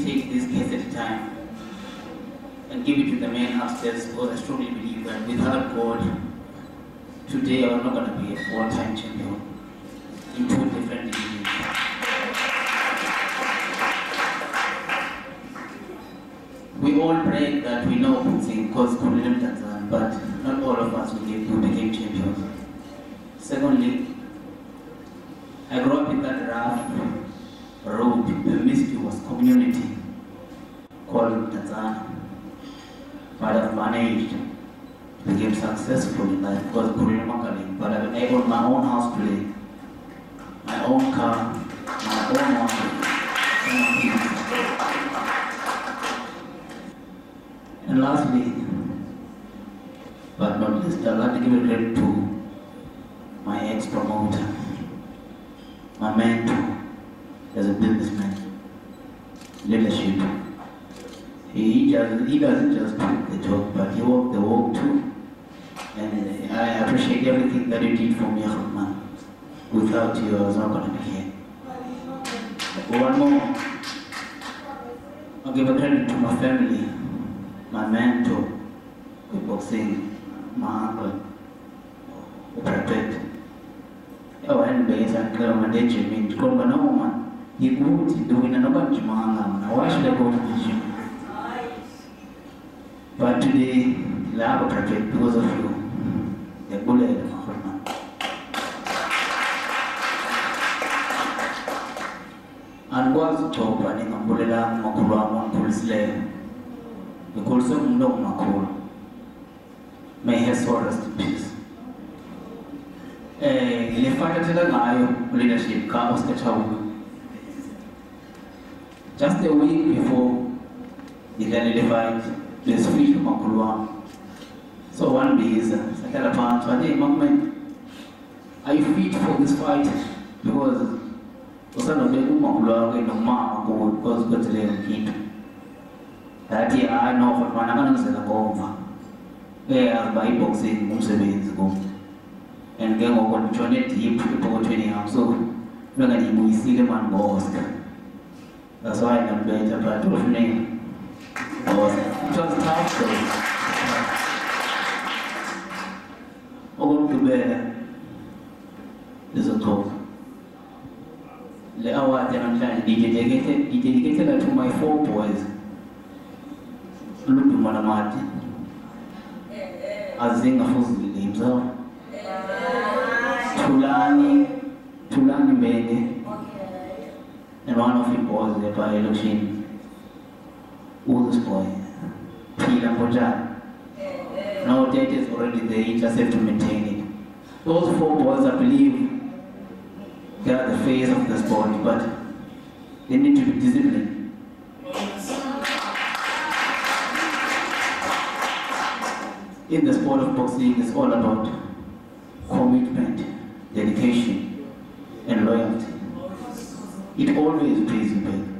take this case at a time and give it to the men upstairs, because I strongly believe that without God, today I was not going to be a four-time champion in two different divisions. We all pray that we know boxing because Kulilim Tanzan, but not all of us who became champions. Secondly, I grew up in that rough road. The mischievous community called Tanzania. But I've managed to become successful in life because of Kulilim. But I own my own house today, my own car, my own money. And lastly, but not least, I'd like to give a credit to my ex-promoter, my mentor as a businessman, leadership. He doesn't just talk the talk, but he walked the walk too. And I appreciate everything that you did for me, Rahman. Without you, I was not going to be here. One more, I'll give a credit to my family, my mentor, with boxing, my uncle, who protect. Oh, and base and clear my day, Jimmy. Because no man, you good, doing another Jimanga. Why should I go to the gym? But today, I have a project because of you. The bullet, Rahman. And was top running a bullet, Makuram, Kulsle. The Kulsum no Makul. May his soul rest in peace. Ile fata tena ngayo leadership ka Oscar Chaugu. Just a week before he identified the speech of Makulwa. So one day is Sakala Pan, so I think, Mama, are you fit for this fight? Because Osano Begu Makulwa, no ma, because got to the kid. That year I know what one of them go over. Where by boxing, Musevens go. And then over 20 deep, over 20 hours. So, when I see the man go Oscar. That's why I'm better, but of name. It was tough, so. Over to bed. There's a talk. The hour at the dedicated to my 4 boys. Look to Manamati. Azinga Fuzli himself. Tulani Mbene. And one of the boys there by election. Who's this boy? Pila Bojan. Now that is already there, you just have to maintain it. Those 4 boys, I believe, they are the face of the sport, but they need to be disciplined. In the sport of boxing, it's all about commitment, dedication, and loyalty. It always pays you back.